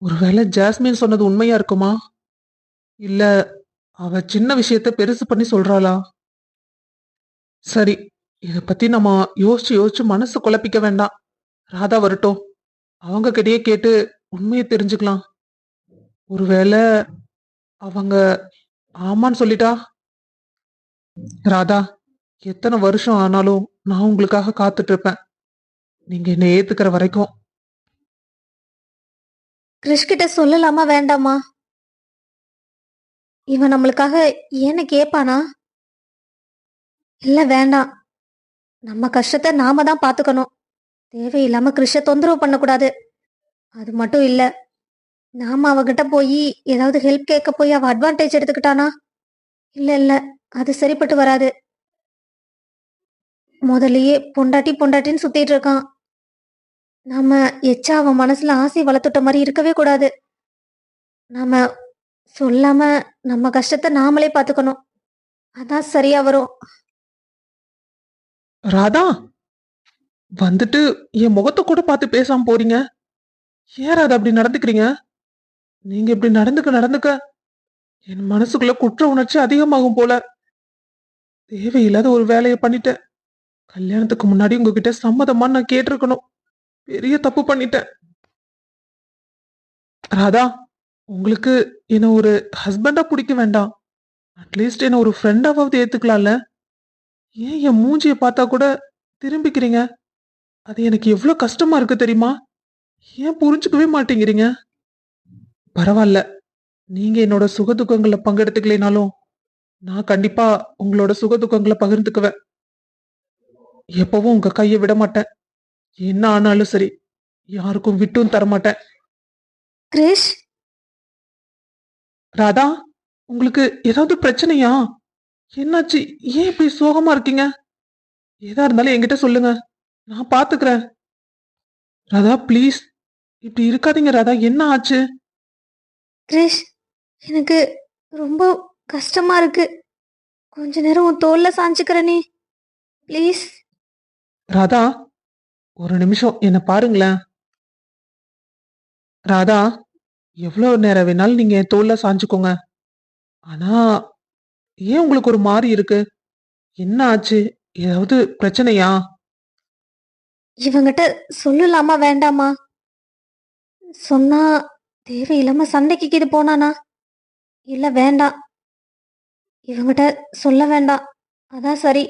ஒருவேளை ஜாஸ்மின் சொன்னது உண்மையா இருக்குமா? இல்ல அவ சின்ன விஷயத்த பெருசு பண்ணி சொல்றாளா? சரி, இத பத்தி நம்ம யோசிச்சு யோசிச்சு மனசு குழப்பிக்க வேண்டாம். ராதா வரட்டும். அவங்க கிட்டயே கேட்டு உண்மையை தெரிஞ்சுக்கலாம். ஒருவேளை அவங்க ஆமான்னு சொல்லிட்டா? ராதா, எத்தனை வருஷம் ஆனாலும் நான் உங்களுக்காக காத்துட்டு இருப்பேன். நீங்க என்னை ஏத்துக்கிற வரைக்கும். கிறிஷ் கிட்ட சொல்லலாமா வேண்டாமா? இவன் நம்மளுக்காக ஏன்னு கேட்பானா? இல்ல வேண்டாம். நம்ம கஷ்டத்தை நாம தான் பாத்துக்கணும். தேவையில்லாம கிறிஷ தொந்தரவு பண்ணக்கூடாது. அது மட்டும் இல்ல, நாம அவகிட்ட போய் ஏதாவது ஹெல்ப் கேட்க போய் அவ அட்வான்டேஜ் எடுத்துக்கிட்டானா? இல்ல இல்ல, அது சரிப்பட்டு வராது. முதல்லயே பொண்டாட்டி பொண்டாட்டின்னு சுத்திட்டு இருக்கான். நாம எச்சா அவன் மனசுல ஆசை வளர்த்துட்ட மாதிரி இருக்கவே கூடாது. நாம சொல்லாம நம்ம கஷ்டத்தை நாமளே பாத்துக்கணும். அதான் சரியா வரும். ராதா, வந்துட்டு என் முகத்தை கூட பார்த்து பேசாம போறீங்க. ஏன் ராதா அப்படி நடந்துக்கிறீங்க? நீங்க இப்படி நடந்துக்க நடந்துக்க என் மனசுக்குள்ள குற்ற உணர்ச்சி அதிகமாகும் போல. தேவையில்லாத ஒரு வேலையை பண்ணிட்டேன். கல்யாணத்துக்கு முன்னாடி உங்ககிட்ட சம்மதமான்னு நான் கேட்டிருக்கணும். பெரிய தப்பு பண்ணிட்டேன். ராதா, உங்களுக்கு என்ன ஒரு ஹஸ்பண்டா பிடிக்க வேண்டாம். அட்லீஸ்ட் என்ன ஒரு ஃப்ரெண்டாவது ஏத்துக்கலாம்ல. ஏன் என் மூஞ்சிய பார்த்தா கூட திரும்பிக்கிறீங்க? அது எனக்கு எவ்வளவு கஷ்டமா இருக்கு தெரியுமா? ஏன் புரிஞ்சுக்கவே மாட்டேங்கிறீங்க? பரவாயில்ல, நீங்க என்னோட சுகதுக்கங்கள்ல பங்கெடுத்துக்கலைனாலும் நான் கண்டிப்பா உங்களோட சுகதுக்கங்களை பகிர்ந்துக்குவேன். எப்பவும் உங்க கையை விட மாட்டேன். என்ன ஆனாலும் சரி, யாருக்கும் விட்டும் தரமாட்டேன். கிரிஷ், ராதா, உங்களுக்கு ஏதாவது பிரச்சனையா? என்னாச்சு? ஏன் இப்படி சோகமா இருக்கீங்க? ஏதா இருந்தாலும் என்கிட்ட சொல்லுங்க, நான் பாத்துக்கிறேன். ராதா ப்ளீஸ், இப்படி இருக்காதீங்க ராதா. என்ன ஆச்சு? கிரிஷ், எனக்கு ரொம்ப கஷ்டமா இருக்கு. கொஞ்ச நேரம் உன் தோல்ல சாஞ்சுக்கிற நீ ப்ளீஸ். ராதா, ஒரு நிமிஷம் என்ன பாருங்களேன். ராதா, எவ்வளவு நேரம் வேணாலும் நீங்க என் தோல்ல சாஞ்சுக்கோங்க. ஆனா ஏன் உங்களுக்கு ஒரு மாதிரி இருக்கு? என்ன ஆச்சு? ஏதாவது பிரச்சனையா? இவங்கிட்ட சொல்லலாமா வேண்டாமா? சொன்னா தேவையில்லாம சண்டைக்கு இது போனானா? இல்ல வேண்டாம், இவங்கிட்ட சொல்ல வேண்டாம். அதான் சரி.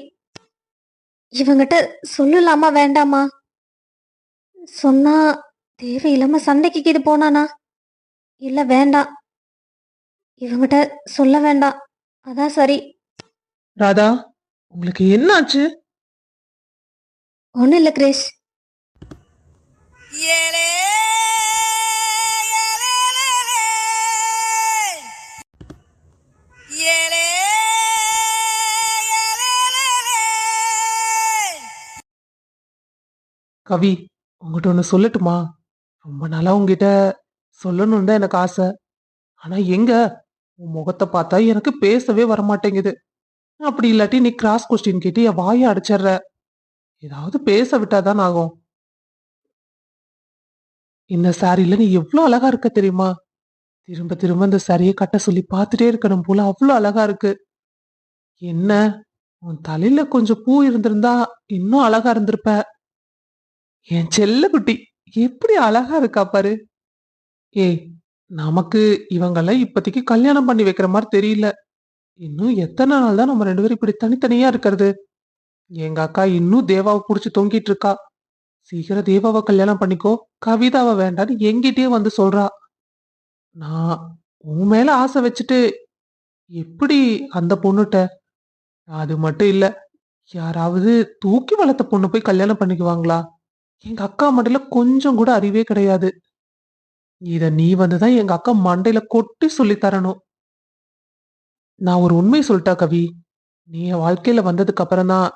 இவங்கிட்ட சொல்லலாமா வேண்டாமா? சொன்னா தேவையில்லாம சண்டைக்கு இது போனானா? இல்ல வேண்டாம், இவங்கிட்ட சொல்ல வேண்டாம். அதான் சரி. ராதா, உங்களுக்கு என்ன ஆச்சு? ஒன்றும் இல்லை கிரேஷ். கவி, உங்ககிட்ட ஒண்ணு சொல்லட்டுமா? ரொம்ப நாளா உங்ககிட்ட சொல்லணும்னு தான் எனக்கு ஆசை. ஆனா எங்க, உன் முகத்தை பார்த்தா எனக்கு பேசவே வரமாட்டேங்குது. அப்படி இல்லாட்டி நீ கிராஸ் கொஸ்டின் கேட்டு என் வாயை அடைச்சிடுற. ஏதாவது பேச விட்டாதான் ஆகும். இந்த சாரியில நீ எவ்வளவு அழகா இருக்க தெரியுமா? திரும்ப திரும்ப இந்த சாரியை கட்ட சொல்லி பார்த்துட்டே இருக்கணும் போல, அவ்வளவு அழகா இருக்கு. என்ன, உன் தலையில கொஞ்சம் பூ இருந்திருந்தா இன்னும் அழகா இருந்திருப்ப. என் செல்ல குட்டி எப்படி அழகா இருக்கா பாரு. ஏய், நமக்கு இவங்கெல்லாம் இப்போதைக்கு கல்யாணம் பண்ணி வைக்கிற மாதிரி தெரியல. இன்னும் எத்தனை நாள் தான் நம்ம ரெண்டு பேரும் இப்படி தனித்தனியா இருக்கிறது? எங்க அக்கா இன்னும் தேவாவை புடிச்சு தொங்கிட்டு இருக்கா. சீக்கிரம் தேவாவை கல்யாணம் பண்ணிக்கோ, கவிதாவை வேண்டான்னு எங்கிட்டயே வந்து சொல்றா. நான் உன் மேல ஆசை வச்சுட்டு எப்படி அந்த பொண்ணுட்ட? அது மட்டும் இல்ல, யாராவது தூக்கி வளர்த்த பொண்ணு போய் கல்யாணம் பண்ணிக்குவாங்களா? எங்க அக்கா மண்டையில கொஞ்சம் கூட அறிவே கிடையாது. இத நீ வந்துதான் எங்க அக்கா மண்டையில கொட்டி சொல்லி தரணும். நான் ஒரு உண்மை சொல்லிட்டா கவி, நீ என் வாழ்க்கையில வந்ததுக்கு அப்புறம் தான்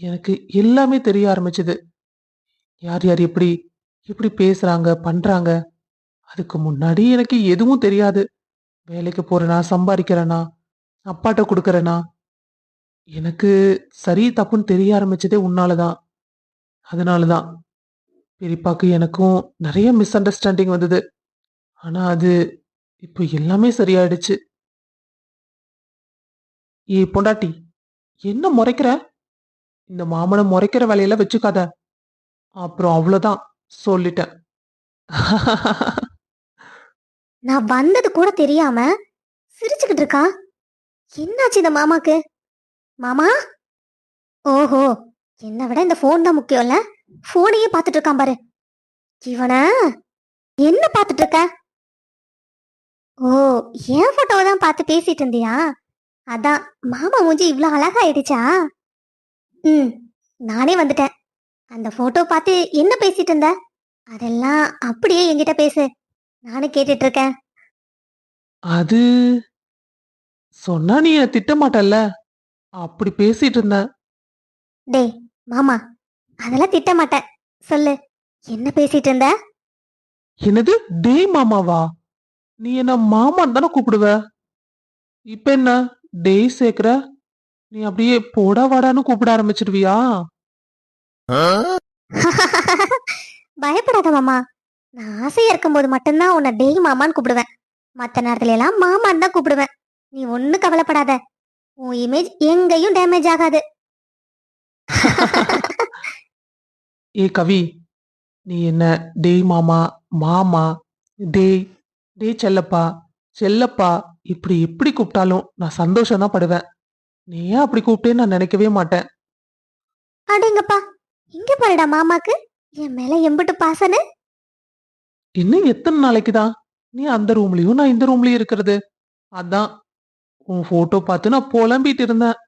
எனக்கு எல்லாமே தெரிய ஆரம்பிச்சது. யார் யார் எப்படி எப்படி பேசுறாங்க பண்றாங்க. அதுக்கு முன்னாடி எனக்கு எதுவும் தெரியாது. வேலைக்கு போறேனா, சம்பாதிக்கிறேனா, அப்பாட்ட கொடுக்கறேனா, எனக்கு சரி தப்புன்னு தெரிய ஆரம்பிச்சதே உன்னாலதான். அதனாலதான் பெரியப்பாக்கு எனக்கும் நிறைய மிஸ் அண்டர்ஸ்டாண்டிங் வந்தது. ஆனா அது இப்போ எல்லாமே சரியாயிடுச்சு. ஏய் பொண்டாட்டி, என்ன முறைக்கிற? இந்த மாமனை முறைக்கிற வேலையெல்லாம் வச்சுக்காத. அப்புறம் அவ்வளவுதான், சொல்லிட்டேன். நான் வந்தது கூட தெரியாம சிரிச்சுக்கிட்டு இருக்கா. என்னாச்சு இந்த மாமாக்கு? மாமா? ஓஹோ, என்னை விட இந்த ஃபோன் தான் முக்கியம்ல. ஃபோனையே பார்த்துட்டு இருக்கான் பாரு. இவன என்ன பார்த்துட்டு இருக்க? ஓ, என் போட்டோவை தான் பார்த்து பேசிட்டு இருந்தியா? அதான் மாமா மூஞ்சி இவ்ளோ அழகாயிடுச்சா? ம், நானே வந்துட்டேன். அந்த போட்டோ பார்த்து என்ன பேசிட்டு இருந்த? அதெல்லாம் அப்படியே என்கிட்ட பேசு. நானும் கேட்டுட்டு இருக்கேன். அது சொன்னா நீ என்னை திட்ட மாட்டல்ல, அப்படி பேசிட்டு இருந்தேன். டேய் மாமா, அதெல்லாம் திட்ட மாட்டேன். சொல்லு, என்ன பேசிட்டு இருந்த? என்னது டேய் மாமாவா? நீ என்ன மாமான்னு தானே கூப்பிடுவ? இப்ப என்ன டேய் சேர்க்கிற? நீ அப்படியே போடா வாடான்னு கூப்பிட ஆரம்பிச்சிடுவியா? பயப்படாத மாமா. நான் ஆசையா இருக்கும்போது மட்டும்தான் உன்னை டேய் மாமான்னு கூப்பிடுவேன். மற்ற நேரத்துல எல்லாம் மாமான்னு தான் கூப்பிடுவேன். நீ ஒன்னும் கவலைப்படாத. உன் இமேஜ் எங்கேயும் டேமேஜ் ஆகாது. ஏ கவி, நீ என்ன டேய் மாமா, மாமா, டேய், டேய் செல்லப்பா, செல்லப்பா, இப்படி எப்படி கூப்பிட்டாலும் நான் சந்தோஷம் தான் படுவேன். நீ ஏன் அப்படி கூப்பிட்டேன்னு நான் நினைக்கவே மாட்டேன். அடேங்கப்பா, இங்க பாருடா மாமாக்கு என் மேல எம்பிட்டு பாசன்னு. இன்னும் எத்தனை நாளைக்கு தான் நீ அந்த ரூம்லயும் நான் இந்த ரூம்லயும் இருக்கிறது? அதான் உன் போட்டோ பார்த்து நான் புலம்பிட்டு இருந்தேன்.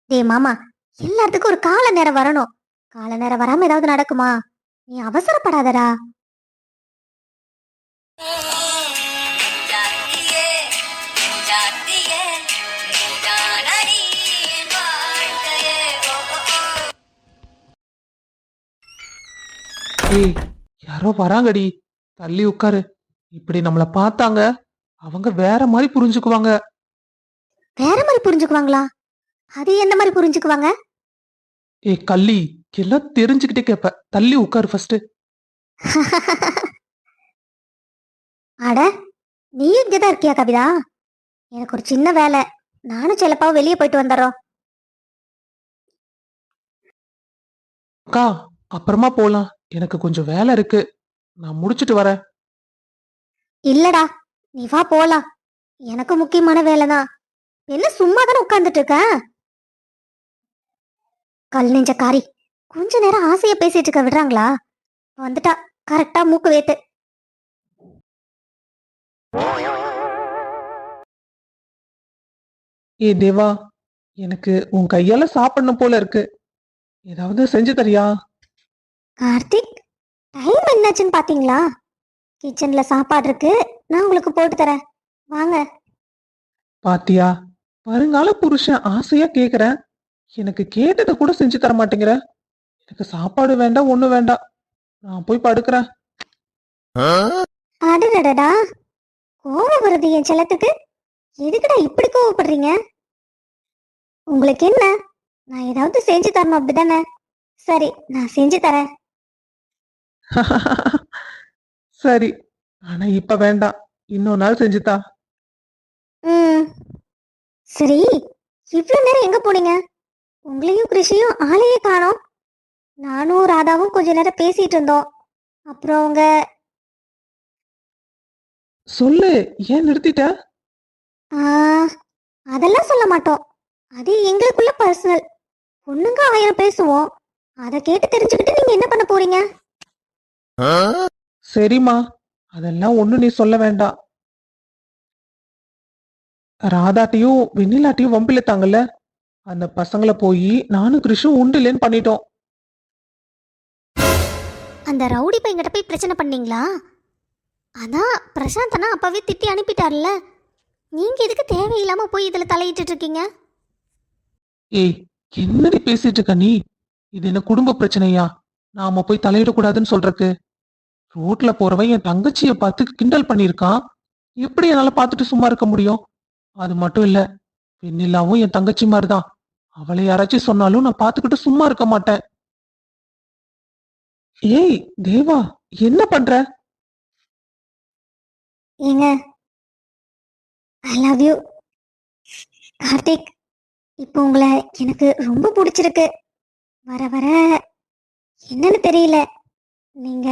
டேய் மாமா, எல்லாத்துக்கும் ஒரு கால நேரம் வரணும். கால நேரம் வராம ஏதாவது நடக்குமா? நீ அவசரப்படாதடா. ஏய், யாரோ வராங்கடி, தள்ளி உட்காரு. இப்படி நம்மள பார்த்தாங்க, அவங்க வேற மாதிரி புரிஞ்சுக்குவாங்க. வேற மாதிரி புரிஞ்சுக்குவாங்களா? அது என்ன மாதிரி புரிஞ்சுக்குவாங்க? ஏய் கள்ளி, எல்லாம் தெரிஞ்சுக்கிட்டே கேப்ப, தள்ளி உட்காரு ஃபர்ஸ்ட். அட, நீ இங்கதான் இருக்கியா கவிதா? எனக்கு ஒரு சின்ன வேலை. நானும் செல்லப்பாவும் வெளியே போயிட்டு வந்துடுறோம். அக்கா, அப்புறமா போலாம், எனக்கு கொஞ்சம் வேலை இருக்கு, நான் முடிச்சிட்டு வரேன். இல்லடா, நீ வா போலாம். எனக்கு முக்கியமான வேலைதான். என்ன சும்மா தானே உட்கார்ந்துட்டு இருக்க? கல் நெஞ்ச காரி, கொஞ்ச நேரம் ஆசையா பேசிட்டு இருக்க விடுறாங்களா? வந்துட்டா கரெக்டா மூக்கு வேத்து. ஏய் தேவா, எனக்கு உன் கையால சாப்பிடணும் போல இருக்கு, ஏதாவது செஞ்சு தரியா? கார்த்திக், டைம் என்னாச்சுன்னு பாத்தீங்களா? கிச்சன்ல சாப்பாடு இருக்கு, நான் உங்களுக்கு போட்டு தரேன். வாங்க. பாத்தியா, வருங்கால புருஷன் ஆசையா கேக்குறேன், எனக்கு கேட்டதை கூட செஞ்சு தர மாட்டேங்கிற. எனக்கு சாப்பாடு வேண்டாம், ஒண்ணு வேண்டாம், நான் போய் படுக்கிறேன். அடடடடா, கோவம் வருது என் செல்லத்துக்கு. எதுக்குடா இப்படி கோவப்படுறீங்க? உங்களுக்கு என்ன? நான் ஏதாவது செஞ்சு தரணும் அப்படிதானே? சரி, நான் செஞ்சு தரேன். சரி, ஆனா இப்ப வேண்டாம், இன்னொரு நாள் செஞ்சுதா. ம், சரி. இவ்வளவு நேரம் எங்க போனீங்க? உங்களையும் கிருஷியும் ஆளையே காணோம். நானும் ராதாவும் கொஞ்ச நேரம் பேசிட்டு இருந்தோம். அப்புறம் உங்க சொல்லு, ஏன் நிறுத்திட்ட? ஆ, அதெல்லாம் சொல்ல மாட்டோம். அது எங்களுக்குள்ள பர்சனல். பொண்ணுங்க 1000 பேசுவோம். அதை கேட்டு தெரிஞ்சுக்கிட்டு நீங்க என்ன பண்ண போறீங்க? சரிம்மா, அதெல்லாம் ஒண்ணு நீ சொல்ல வேண்டாம். ராதாட்டையும் வெண்ணிலாட்டையும் வம்பிழுத்தாங்கல்ல, அந்த பசங்களை போய் நானும் கிருஷும் உண்டுலேன்னு பண்ணிட்டோம். அந்த ரவுடி பையன்கிட்ட போய் பிரச்சனை பண்ணீங்களா? அதான் பிரசாந்தனா அப்பவே திட்டி அனுப்பிட்டார்ல. நீங்க எதுக்கு தேவையில்லாம போய் இதுல தலையிட்டு இருக்கீங்க? ஏய், என்னடி பேசிட்டு இருக்க நீ? இது என்ன குடும்ப பிரச்சனையா நாம போய் தலையிடக்கூடாதுன்னு சொல்றக்கு? ரோட்ல போறவன் என் தங்கச்சிய பார்த்து கிண்டல் பண்ணிருக்கான், எப்படி என்னால பார்த்துட்டு சும்மா இருக்க முடியும்? அது மட்டும் இல்ல, வெண்ணிலாவும் என் தங்கச்சி மாதிரிதான், அவளை யாராச்சும் சொன்னாலும் நான் பார்த்துக்கிட்டு சும்மா இருக்க மாட்டேன். ஏய் தேவா, என்ன பண்ற? ஏங்க, ஐ லவ் யூ கார்த்திக். இப்போ உங்களை எனக்கு ரொம்ப பிடிச்சிருக்கு. வர வர என்னன்னு தெரியல. நீங்க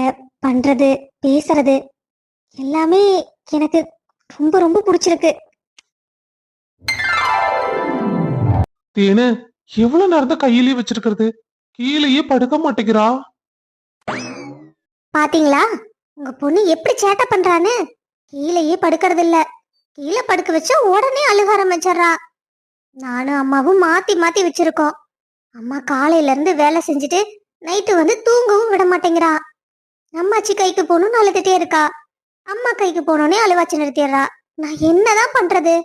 பண்றது, பேசுறது எல்லாமே எனக்கு ரொம்ப ரொம்ப பிடிச்சிருக்கு. தேனு, எவ்வளவு நேரம் தான் கையிலேயே வச்சிருக்கிறது? கீழேயே படுக்க மாட்டேங்கிறா. பாத்தீங்களா உங்க பொண்ணு எப்படி சேட்டை பண்றான்னு? கீழேயே படுக்கறது இல்ல. கீழே படுக்க வச்சா உடனே அழுக ஆரம்பிச்சிடுறா. நானும் அம்மாவும் மாத்தி மாத்தி வச்சிருக்கோம். அம்மா காலையில இருந்து வேலை செஞ்சுட்டு நைட்டு வந்து தூங்கவும் விட மாட்டேங்கிறா. அம்மாச்சி கைக்கு போகணும்னு அழுதுட்டே இருக்கா. அம்மா கைக்கு போனோடனே அழுவாச்சி நிறுத்திடுறா. நான் என்னதான் பண்றது?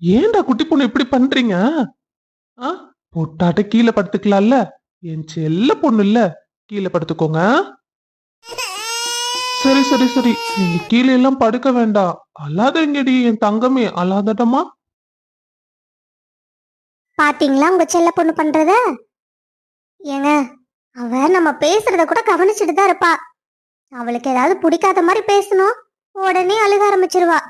ஏன்டா குட்டி பொண்ணு இப்படி பண்றீங்க? ஆ, பொட்டாட்ட கீழே படுத்துக்கலாம்ல. என் செல்ல பொண்ணு இல்ல, கீழே படுத்துக்கோங்க. சரி சரி சரி, நீங்க கீழே எல்லாம் படுக்க வேண்டாம். அல்லாதங்கடி என் தங்கமே, அல்லாதடமா. பாத்தீங்களா உங்க செல்ல பொண்ணு பண்றத? ஏங்க, அவ நம்ம பேசுறத கூட கவனிச்சுட்டு தான் இருப்பா. அவளுக்கு ஏதாவது பிடிக்காத மாதிரி பேசணும், உடனே அழுக ஆரம்பிச்சிருவா.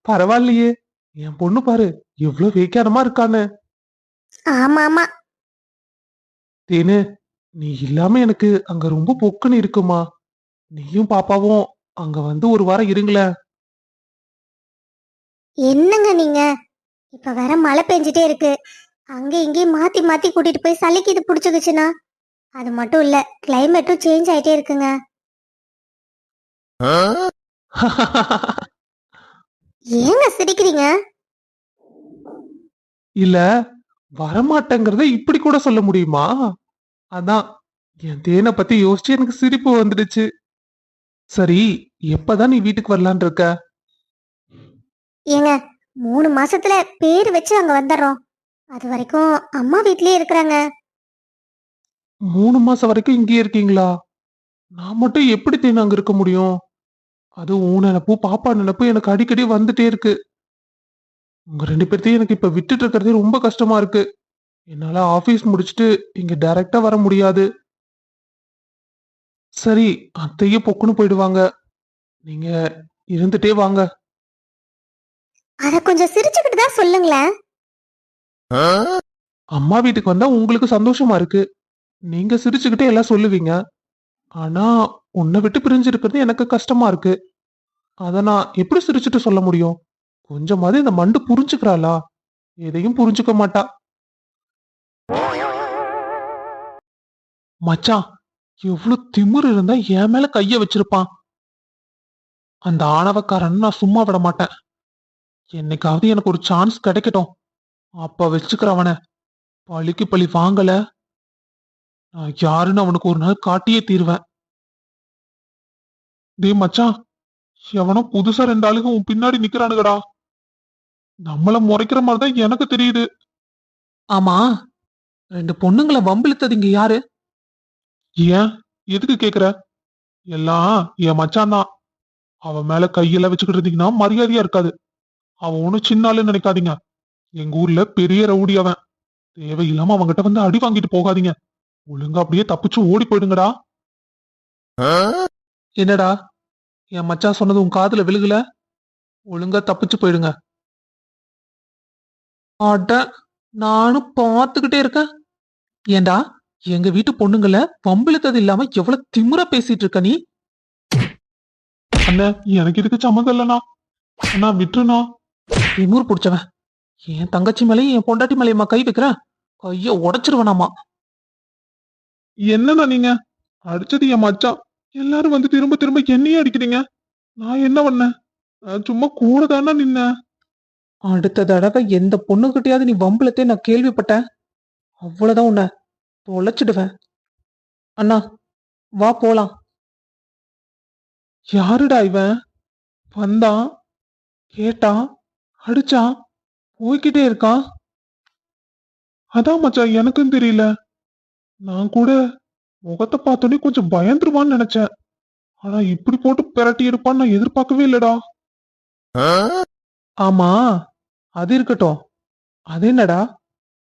பரவாயில்லையே, என் பொண்ணு பாரு எவ்வளவு வேக்காரமா இருக்கான்னு. ஆமா ஆமா. தேனு, நீ இல்லாம எனக்கு அங்க ரொம்ப பொக்குன்னு இருக்குமா. நீயும் பாப்பாவும் அங்க வந்து ஒரு வாரம் இருங்களேன். என்னங்க நீங்க? இப்ப வேற மழை பெஞ்சிட்டே இருக்கு. அங்க இங்கேயும் மாத்தி மாத்தி கூட்டிட்டு போய் சளிக்கு இது பிடிச்சுக்குச்சுன்னா? அது மட்டும் இல்ல, கிளைமேட்டும் சேஞ்ச் ஆயிட்டே இருக்குங்க. ஏங்க சிரிக்கிறீங்க? இல்ல, வரமாட்டேங்கிறத இப்படி கூட சொல்ல முடியுமா? அதான் என் தேனை பத்தி யோசிச்சு எனக்கு சிரிப்பு வந்துடுச்சு. சரி, எப்பதான் நீ வீட்டுக்கு வரலான் இருக்க? ஏங்க, 3 மாசத்துல பேர் வச்சு அங்க வந்துடுறோம். அது வரைக்கும் அம்மா வீட்லயே இருக்கிறாங்க. 3 மாசம் வரைக்கும் இங்கேயே இருக்கீங்களா? நான் மட்டும் எப்படி தேன் அங்க இருக்க முடியும்? அது உன் நினப்பு பாப்பா நினப்பு எனக்கு அடிக்கடி வந்துட்டே இருக்கு. உங்க 2 பேர்த்தையும் எனக்கு இப்ப விட்டுட்டு இருக்கிறதே ரொம்ப கஷ்டமா இருக்கு. என்னால ஆபீஸ் முடிச்சுட்டு இங்க டைரக்டா வர முடியாது. சரி, அத்தையே பொக்குன்னு போயிடுவாங்க. நீங்க இருந்துட்டே வாங்க. அத கொஞ்சம் சிரிச்சுக்கிட்டு தான் சொல்லுங்களேன். அம்மா வீட்டுக்கு வந்தா உங்களுக்கு சந்தோஷமா இருக்கு. நீங்க சிரிச்சுக்கிட்டே எல்லாம் சொல்லுவீங்க. ஆனா உன்னை விட்டு பிரிஞ்சு இருக்கிறது எனக்கு கஷ்டமா இருக்கு. அத நான் எப்படி சிரிச்சுட்டு சொல்ல முடியும்? கொஞ்சமாவது இந்த மண்டு புரிஞ்சுக்கிறாளா? எதையும் புரிஞ்சுக்க மாட்டா. மச்சான், எவ்வளவு திமிரு இருந்தா என் மேல கைய வச்சிருப்பான். அந்த ஆணவக்காரன் நான் சும்மா விட மாட்டேன். என்னைக்காவது எனக்கு ஒரு சான்ஸ் கிடைக்கட்டும். அப்ப வச்சுக்கிற அவன. பழிக்கு பழி வாங்கல, நான் யாருன்னு அவனுக்கு ஒரு நாள் காட்டியே தீருவேன். டேய் மச்சான், எவனோ புதுசா 2 ஆளுங்க உன் பின்னாடி நிக்கிறானுங்கடா. நம்மள முறைக்கிற மாதிரிதான் எனக்கு தெரியுது. ஆமா, 2 பொண்ணுங்களை வம்பிழுத்தது இங்க யாரு? ஏன், எதுக்கு கேக்குற? எல்லாம் என் மச்சான் தான். அவன் மேல கையெல்லாம் வச்சுக்கிட்டு இருந்தீங்கன்னா மரியாதையா இருக்காது. அவன் ஒண்ணும் சின்ன ஆளுன்னு நினைக்காதீங்க. எங்க ஊர்ல பெரிய ரவுடி அவன். தேவையில்லாம அவன்கிட்ட வந்து அடி வாங்கிட்டு போகாதீங்க. ஒழுங்கா அப்படியே தப்பிச்சு ஓடி போயிடுங்கடா. என்னடா, என் மச்சான் சொன்னது உன் காதுல விழுகல? ஒழுங்கா தப்பிச்சு போயிடுங்க. அட, நானும் பார்த்துக்கிட்டே இருக்கேன். ஏண்டா, எங்க வீட்டு பொண்ணுங்கள வம்பிழுத்தது இல்லாம எவ்வளவு திமிரா பேசிட்டு இருக்க நீ? அண்ணா, எனக்கு இதுக்கு சம்மந்தம் இல்லண்ணா. அண்ணா விட்டுருண்ணா. திமிர் பிடிச்சவன். என் தங்கச்சி மேலேயும் என் பொண்டாட்டி மேலேயுமா கை வைக்கிறேன்? கைய உடைச்சிருவனாமா. என்னண்ணா நீங்க அடிச்சது என் மச்சான். எல்லாரும் வந்து திரும்ப திரும்ப என்னையே அடிக்கிறீங்க. நான் என்ன பண்ணேன்? நான் சும்மா கூட தானே நின்னேன். அடுத்த தடவை எந்த பொண்ணுகிட்டயாவது நீ வம்பிழத்தே நான் கேள்விப்பட்டேன், அவ்வளவுதான் உன்னை தொலைச்சிடுவேன். அண்ணா, வா போலாம். யாருடா இவன்? வந்தான், கேட்டான், அடிச்சான், போய்கிட்டே இருக்கான். அதான் மச்சான், எனக்கும் தெரியல. நான் கூட முகத்தை பார்த்தோன்னே கொஞ்சம் பயந்துருவான்னு நினைச்சேன். ஆனா இப்படி போட்டு பிரட்டி இருப்பான்னு நான் எதிர்பார்க்கவே இல்லடா. ஆமா, அது இருக்கட்டும். அது என்னடா,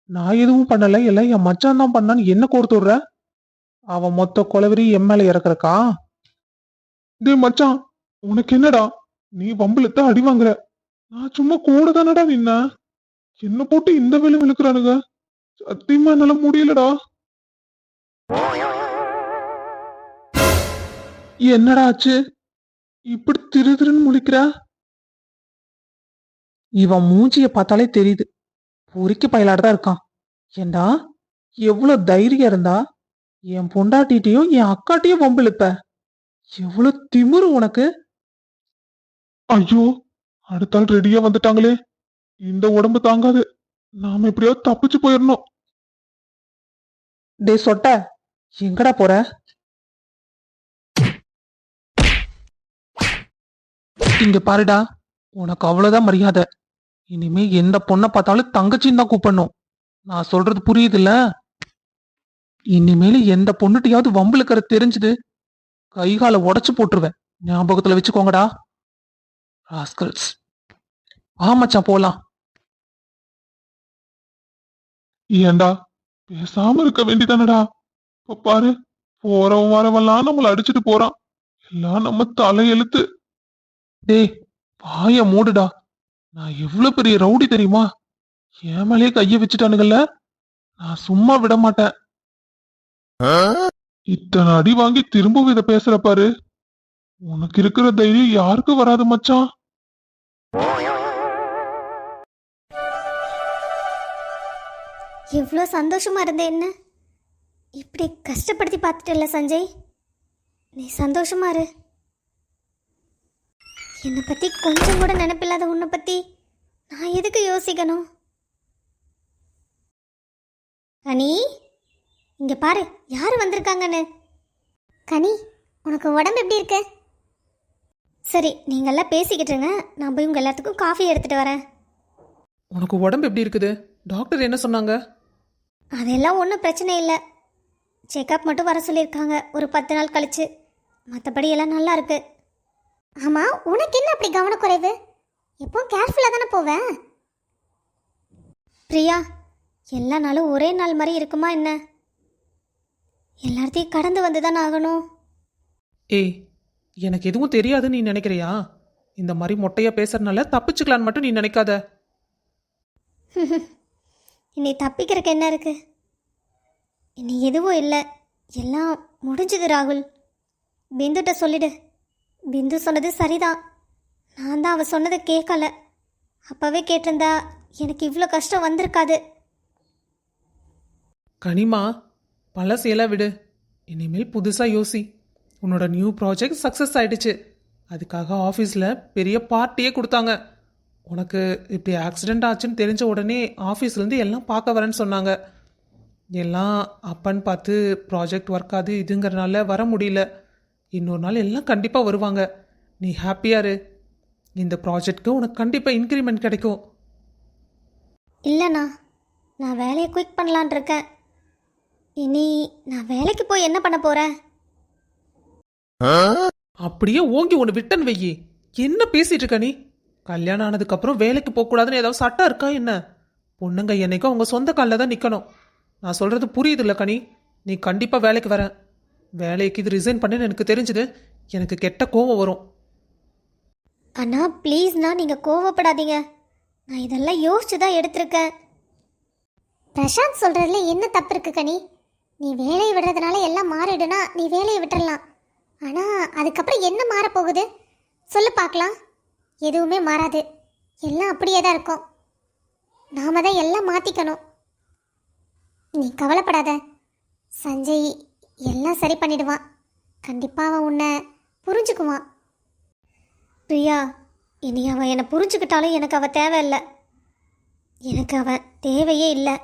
நான் எதுவும் பண்ணல, எல்லாம் என் மச்சான் தான் பண்ணான்னு என்ன கோர்த்து விடுற? அவன் மொத்த கொலவெறி என் மேல இறக்குறக்கா? டேய் மச்சான், உனக்கு என்னடா? நீ வம்பிழுத்த அடி வாங்குற. நான் சும்மா கூட தானடா நின்ன. என்ன போட்டு இந்த வேலை விழுக்கிறானுங்க. சத்தியமா என்னால முடியலடா. என்னடா ஆச்சு? இப்படி திரு திருன்னு முழிக்கிற? இவன் மூஞ்சிய பார்த்தாலே தெரியுது, பொறுக்கி பயலாடதான் இருக்கான். ஏண்டா, எவ்வளவு தைரியம் இருந்தா என் பொண்டாட்டிட்டையும் என் அக்காட்டையும் வம்பிழுப்ப? எவ்வளவு திமிரு உனக்கு? ஐயோ, அடுத்த ஆள் ரெடியா வந்துட்டாங்களே. இந்த உடம்பு தாங்காது. நாம எப்படியாவது தப்பிச்சு போயிடணும். டே சொட்ட, எங்கடா போற? இங்க பாருடா, உனக்கு அவ்வளவுதான் மரியாதை. இனிமே எந்த பொண்ணை பார்த்தாலும் தங்கச்சின்னு தான் கூப்பிடணும். நான் சொல்றது புரியுதுல்ல? இனிமேல எந்த பொண்ணுட்டையாவது வம்பிழுக்கிற தெரிஞ்சது, கைகால உடைச்சு போட்டுருவேன். ஞாபகத்துல வச்சுக்கோங்கடா ராஸ்கல்ஸ். மச்சான் போலாம். ஏண்டா, பேசாம இருக்க வேண்டிதானடா? இப்ப பாரு, போறவன் வரவெல்லாம் நம்மள அடிச்சுட்டு போறான். எல்லாம் நம்ம தலையெழுத்து. டேய், வாய மூடுடா. நான் எவ்வளவு பெரிய ரவுடி தெரியுமா? என் மேலேயே கைய வச்சுட்டானுங்கல்ல, நான் சும்மா விட மாட்டேன். இத்தனை அடி வாங்கி திரும்பவும் இத பேசுற பாரு. உனக்கு இருக்கிற தைரியம் யாருக்கு வராது மச்சான். எவ்வளோ சந்தோஷமா இருந்தேன், என்ன இப்படி கஷ்டப்படுத்தி பார்த்துட்டல சஞ்சய். நீ சந்தோஷமா இரு. என்னை பற்றி கொஞ்சம் கூட நினைப்பில்லாத உன்னை பற்றி நான் எதுக்கு யோசிக்கணும்? கனி, இங்கே பாரு யார் வந்திருக்காங்கன்னு. கனி, உனக்கு உடம்பு எப்படி இருக்கு? சரி, நீங்கள்லாம் பேசிக்கிட்டு இருங்க, நான் போய் உங்கள் எல்லாத்துக்கும் காஃபி எடுத்துகிட்டு வரேன். உனக்கு உடம்பு எப்படி இருக்குது? டாக்டர் என்ன சொன்னாங்க? அதெல்லாம் ஒன்றும் பிரச்சனை இல்லை. செக்கப் மட்டும் வர சொல்லியிருக்காங்க ஒரு 10 நாள் கழிச்சு. மற்றபடி எல்லாம் நல்லா இருக்கு. ஆமாம், உனக்கு என்ன அப்படி கவனக்குறைவு? எப்பவும் கேர்ஃபுல்லாக தானே போவேன். பிரியா, எல்லா நாளும் ஒரே நாள் மாதிரி இருக்குமா என்ன? எல்லாத்தையும் கடந்து வந்து தானே ஆகணும். ஏய், எனக்கு எதுவும் தெரியாதுன்னு நீ நினைக்கிறியா? இந்த மாதிரி மொட்டையா பேசுறதுனால தப்பிச்சுக்கலான்னு மட்டும் நீ நினைக்காத. இனி தப்பிக்கிறதுக்கு என்ன இருக்கு? இனி எதுவும் இல்லை, எல்லாம் முடிஞ்சது ராகுல். பிந்துட்ட சொல்லிடு. பிந்து சொன்னது சரிதான். நான் தான் அவ சொன்னதை கேட்கல. அப்பவே கேட்டிருந்தா எனக்கு இவ்வளோ கஷ்டம் வந்திருக்காது. கனிமா, பழசையெல்லாம் விடு. இனிமேல் புதுசா யோசி. உன்னோட நியூ ப்ராஜெக்ட் சக்ஸஸ் ஆயிடுச்சு. அதுக்காக ஆஃபீஸில் பெரிய பார்ட்டியே கொடுத்தாங்க. உனக்கு இப்படி ஆக்சிடெண்ட் ஆச்சுன்னு தெரிஞ்ச உடனே ஆஃபீஸ்லேருந்து எல்லாம் பார்க்க வரேன்னு சொன்னாங்க. எல்லாம் அப்பன்னு பார்த்து ப்ராஜெக்ட் ஒர்க் ஆகுது இதுங்கிறனால வர முடியல. இன்னொரு நாள் எல்லாம் கண்டிப்பாக வருவாங்க. நீ ஹாப்பியாக இரு. இந்த ப்ராஜெக்ட்க்கு உனக்கு கண்டிப்பாக இன்க்ரிமெண்ட் கிடைக்கும். இல்லைண்ணா, நான் வேலையை குயிக் பண்ணலான் இருக்கேன். இனி நான் வேலைக்கு போய் என்ன பண்ண போகிறேன்? அப்படியே ஓங்கி ஒன்று விட்டன் வெயி. என்ன பேசிட்டு இருக்க நீ? கல்யாணம் ஆனதுக்கப்புறம் வேலைக்கு போகக்கூடாதுன்னு ஏதாவது சட்டம் இருக்கா என்ன? பொண்ணுங்க என்னைக்கும் அவங்க சொந்த காலில் தான் நிற்கணும். நான் சொல்கிறது புரியுதுல்ல கனி? நீ கண்டிப்பாக வேலைக்கு வர. வேலைக்கு இது ரிசைன் பண்ணுன்னு எனக்கு தெரிஞ்சுது. எனக்கு கெட்ட கோவம் வரும். அண்ணா ப்ளீஸ்ண்ணா, நீங்கள் கோவப்படாதீங்க. நான் இதெல்லாம் யோசிச்சு தான் எடுத்திருக்கேன். பிரசாந்த் சொல்கிறதுல என்ன தப்பு இருக்கு கனி? நீ வேலையை விடுறதுனால எல்லாம் மாறிடுனா நீ வேலையை விட்டுறலாம். ஆனால் அதுக்கப்புறம் என்ன மாறப்போகுது சொல்லு பார்க்கலாம். எதுவுமே மாறாது, எல்லாம் அப்படியே தான் இருக்கும். நாம தான் எல்லாம் மாற்றிக்கணும். நீ கவலைப்படாத, சஞ்சய் எல்லாம் சரி பண்ணிடுவான். கண்டிப்பாக அவன் உன்னை புரிஞ்சுக்குவான். பிரியா, இனி அவன் என்னை புரிஞ்சுக்கிட்டாலும் எனக்கு அவன் தேவையில்லை. எனக்கு அவன் தேவையே இல்லை.